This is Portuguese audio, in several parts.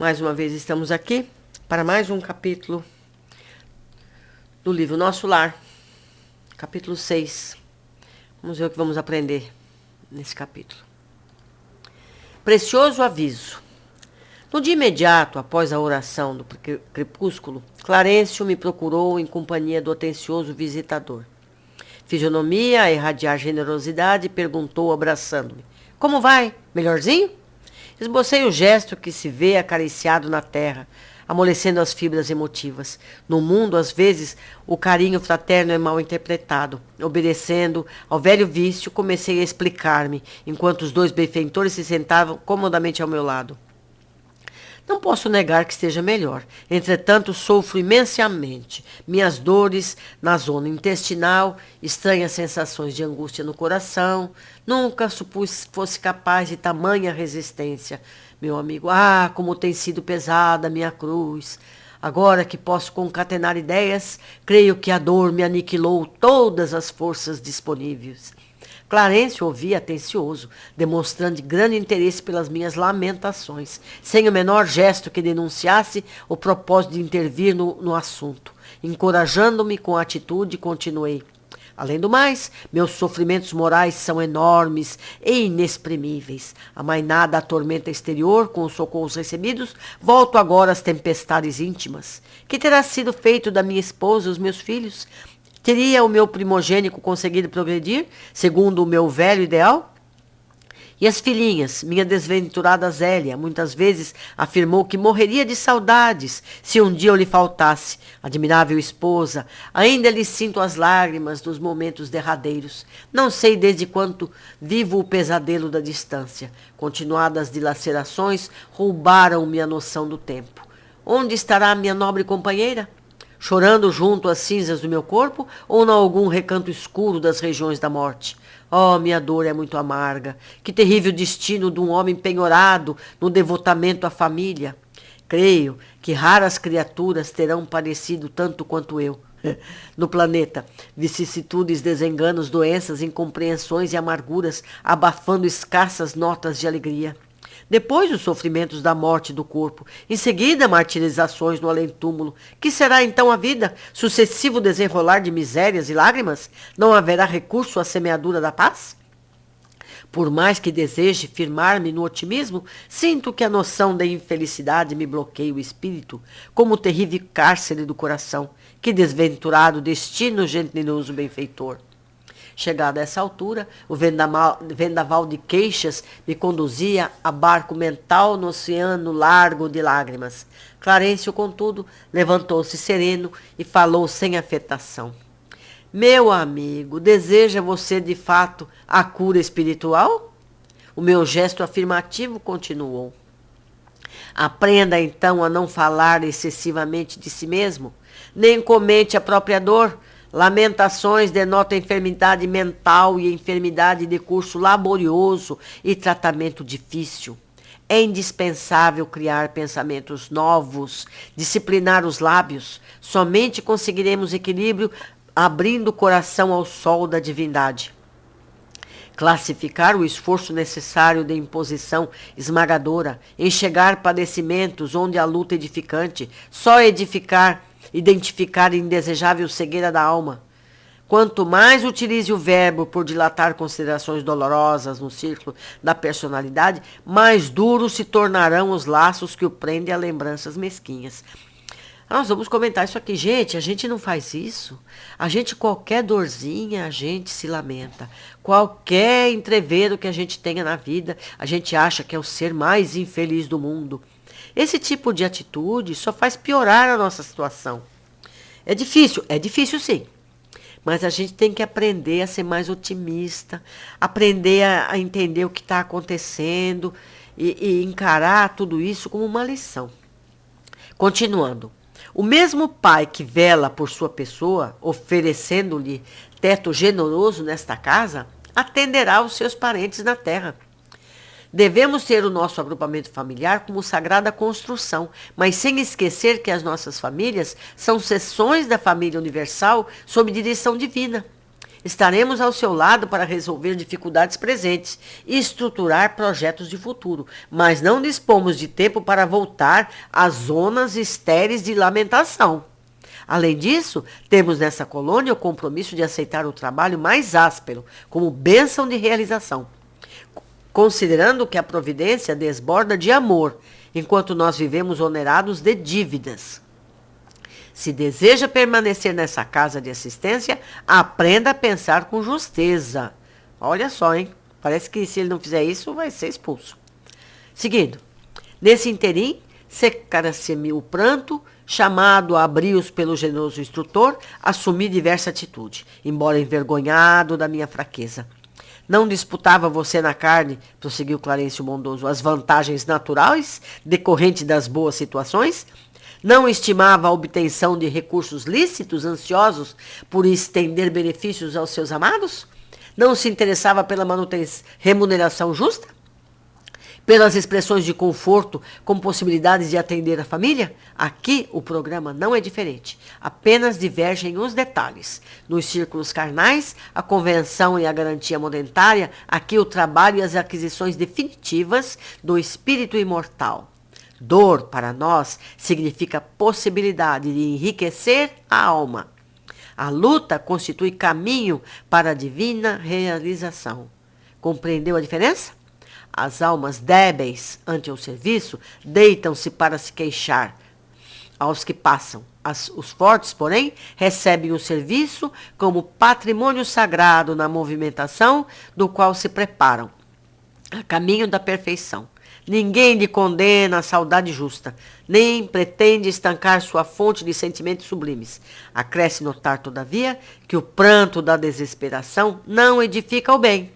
Mais uma vez estamos aqui para mais um capítulo do livro Nosso Lar, capítulo 6. Vamos ver o que vamos aprender nesse capítulo. Precioso aviso. No dia imediato, após a oração do crepúsculo, Clarencio me procurou em companhia do atencioso visitador. Fisionomia a irradiar generosidade, perguntou abraçando-me: "Como vai? Melhorzinho?" Esbocei o gesto que se vê acariciado na terra, amolecendo as fibras emotivas. No mundo, às vezes, o carinho fraterno é mal interpretado. Obedecendo ao velho vício, comecei a explicar-me, enquanto os dois benfeitores se sentavam comodamente ao meu lado. Não posso negar que esteja melhor. Entretanto, sofro imensamente. Minhas dores na zona intestinal, estranhas sensações de angústia no coração. Nunca supus fosse capaz de tamanha resistência. Meu amigo, como tem sido pesada a minha cruz. Agora que posso concatenar ideias, creio que a dor me aniquilou todas as forças disponíveis. Clarencio ouvia atencioso, demonstrando grande interesse pelas minhas lamentações, sem o menor gesto que denunciasse o propósito de intervir no assunto. Encorajando-me com a atitude, continuei: "Além do mais, meus sofrimentos morais são enormes e inexprimíveis. Amainada a tormenta exterior com os socorros recebidos, volto agora às tempestades íntimas. Que terá sido feito da minha esposa e os meus filhos? Teria o meu primogênito conseguido progredir, segundo o meu velho ideal? E as filhinhas, minha desventurada Zélia, muitas vezes afirmou que morreria de saudades se um dia eu lhe faltasse. Admirável esposa, ainda lhe sinto as lágrimas dos momentos derradeiros. Não sei desde quanto vivo o pesadelo da distância. Continuadas dilacerações roubaram-me a noção do tempo. Onde estará a minha nobre companheira? Chorando junto às cinzas do meu corpo ou em algum recanto escuro das regiões da morte? Oh, minha dor é muito amarga. Que terrível destino de um homem penhorado no devotamento à família. Creio que raras criaturas terão padecido tanto quanto eu. No planeta, vicissitudes, desenganos, doenças, incompreensões e amarguras, abafando escassas notas de alegria. Depois os sofrimentos da morte do corpo, em seguida martirizações no além-túmulo. Que será então a vida? Sucessivo desenrolar de misérias e lágrimas? Não haverá recurso à semeadura da paz? Por mais que deseje firmar-me no otimismo, sinto que a noção da infelicidade me bloqueia o espírito, como o terrível cárcere do coração. Que desventurado destino, generoso benfeitor! Chegada a essa altura, o vendaval de queixas me conduzia a barco mental no oceano largo de lágrimas. Clarencio, contudo, levantou-se sereno e falou sem afetação: "Meu amigo, deseja você de fato a cura espiritual?" O meu gesto afirmativo continuou: "Aprenda então a não falar excessivamente de si mesmo, nem comente a própria dor. Lamentações denotam enfermidade mental e enfermidade de curso laborioso e tratamento difícil. É indispensável criar pensamentos novos, disciplinar os lábios. Somente conseguiremos equilíbrio abrindo o coração ao sol da divindade. Classificar o esforço necessário de imposição esmagadora, enxergar padecimentos onde a luta edificante, só identificar a indesejável cegueira da alma. Quanto mais utilize o verbo por dilatar considerações dolorosas no círculo da personalidade, mais duros se tornarão os laços que o prendem a lembranças mesquinhas." Nós vamos comentar isso aqui. Gente, a gente não faz isso. A gente, qualquer dorzinha, a gente se lamenta. Qualquer entrevero que a gente tenha na vida, a gente acha que é o ser mais infeliz do mundo. Esse tipo de atitude só faz piorar a nossa situação. É difícil sim. Mas a gente tem que aprender a ser mais otimista, aprender a entender o que está acontecendo e encarar tudo isso como uma lição. Continuando. O mesmo pai que vela por sua pessoa, oferecendo-lhe teto generoso nesta casa, atenderá os seus parentes na terra. Devemos ter o nosso agrupamento familiar como sagrada construção, mas sem esquecer que as nossas famílias são seções da família universal sob direção divina. Estaremos ao seu lado para resolver dificuldades presentes e estruturar projetos de futuro, mas não dispomos de tempo para voltar às zonas estéreis de lamentação. Além disso, temos nessa colônia o compromisso de aceitar o trabalho mais áspero como bênção de realização, considerando que a providência desborda de amor, enquanto nós vivemos onerados de dívidas. Se deseja permanecer nessa casa de assistência, aprenda a pensar com justeza. Olha só, hein? Parece que se ele não fizer isso, vai ser expulso. Seguindo. Nesse interim, secara-se-me o pranto, chamado a abrios pelo generoso instrutor, assumi diversa atitude, embora envergonhado da minha fraqueza. Não disputava você na carne, prosseguiu Clarencio bondoso, as vantagens naturais decorrentes das boas situações? Não estimava a obtenção de recursos lícitos, ansiosos por estender benefícios aos seus amados? Não se interessava pela remuneração justa? Pelas expressões de conforto com possibilidades de atender a família? Aqui o programa não é diferente. Apenas divergem os detalhes. Nos círculos carnais, a convenção e a garantia monetária, aqui o trabalho e as aquisições definitivas do espírito imortal. Dor, para nós, significa possibilidade de enriquecer a alma. A luta constitui caminho para a divina realização. Compreendeu a diferença? As almas débeis ante o serviço deitam-se para se queixar aos que passam. Os fortes, porém, recebem o serviço como patrimônio sagrado na movimentação do qual se preparam, a caminho da perfeição. Ninguém lhe condena a saudade justa, nem pretende estancar sua fonte de sentimentos sublimes. Acresce notar, todavia, que o pranto da desesperação não edifica o bem.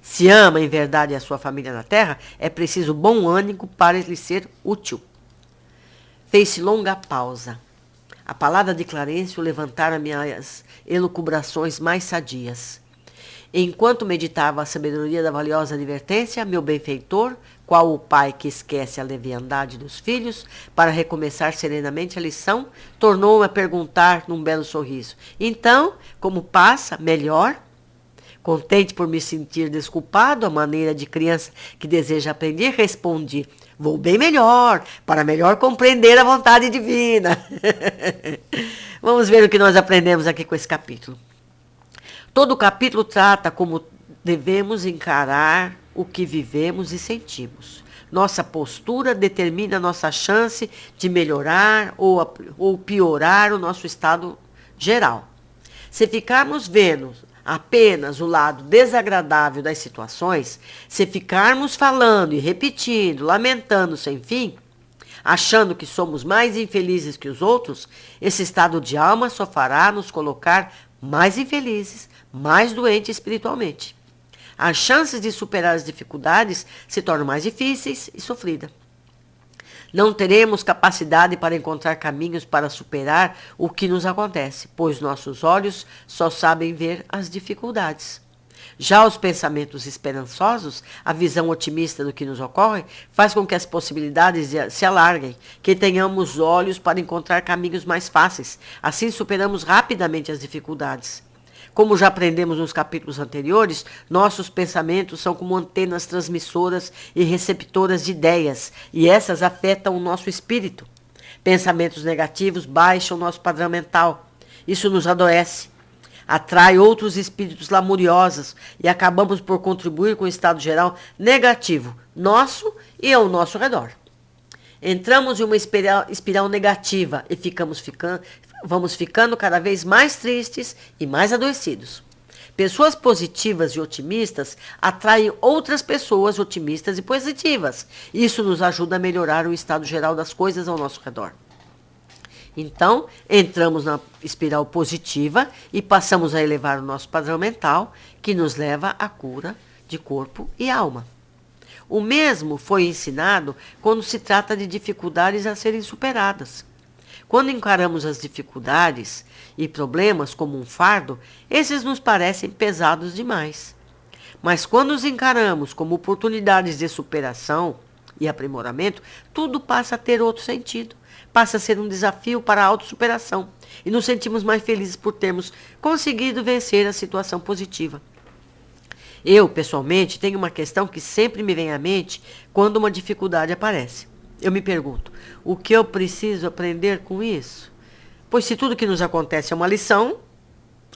Se ama em verdade a sua família na terra, é preciso bom ânimo para lhe ser útil. Fez-se longa pausa. A palavra de Clarencio levantara minhas elucubrações mais sadias. Enquanto meditava a sabedoria da valiosa advertência, meu benfeitor, qual o pai que esquece a leviandade dos filhos, para recomeçar serenamente a lição, tornou-me a perguntar num belo sorriso. Então, como passa? Melhor? Contente por me sentir desculpado, à maneira de criança que deseja aprender, respondi, vou bem melhor, para melhor compreender a vontade divina. Vamos ver o que nós aprendemos aqui com esse capítulo. Todo o capítulo trata como devemos encarar o que vivemos e sentimos. Nossa postura determina nossa chance de melhorar ou piorar o nosso estado geral. Se ficarmos vendo apenas o lado desagradável das situações, se ficarmos falando e repetindo, lamentando sem fim, achando que somos mais infelizes que os outros, esse estado de alma só fará nos colocar mais infelizes, mais doentes espiritualmente. As chances de superar as dificuldades se tornam mais difíceis e sofridas. Não teremos capacidade para encontrar caminhos para superar o que nos acontece, pois nossos olhos só sabem ver as dificuldades. Já os pensamentos esperançosos, a visão otimista do que nos ocorre, faz com que as possibilidades se alarguem, que tenhamos olhos para encontrar caminhos mais fáceis. Assim superamos rapidamente as dificuldades. Como já aprendemos nos capítulos anteriores, nossos pensamentos são como antenas transmissoras e receptoras de ideias, e essas afetam o nosso espírito. Pensamentos negativos baixam o nosso padrão mental. Isso nos adoece, atrai outros espíritos lamuriosos e acabamos por contribuir com o estado geral negativo, nosso e ao nosso redor. Entramos em uma espiral negativa e vamos ficando cada vez mais tristes e mais adoecidos. Pessoas positivas e otimistas atraem outras pessoas otimistas e positivas. Isso nos ajuda a melhorar o estado geral das coisas ao nosso redor. Então, entramos na espiral positiva e passamos a elevar o nosso padrão mental, que nos leva à cura de corpo e alma. O mesmo foi ensinado quando se trata de dificuldades a serem superadas. Quando encaramos as dificuldades e problemas como um fardo, esses nos parecem pesados demais. Mas quando os encaramos como oportunidades de superação, e aprimoramento, tudo passa a ter outro sentido. Passa a ser um desafio para a autossuperação. E nos sentimos mais felizes por termos conseguido vencer a situação positiva. Eu, pessoalmente, tenho uma questão que sempre me vem à mente quando uma dificuldade aparece. Eu me pergunto, o que eu preciso aprender com isso? Pois se tudo que nos acontece é uma lição,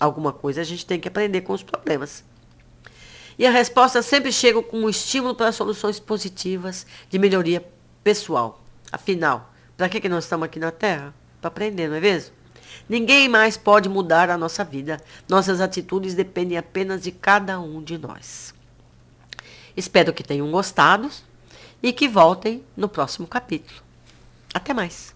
alguma coisa a gente tem que aprender com os problemas. E a resposta sempre chega com um estímulo para soluções positivas de melhoria pessoal. Afinal, para que nós estamos aqui na Terra? Para aprender, não é mesmo? Ninguém mais pode mudar a nossa vida. Nossas atitudes dependem apenas de cada um de nós. Espero que tenham gostado e que voltem no próximo capítulo. Até mais!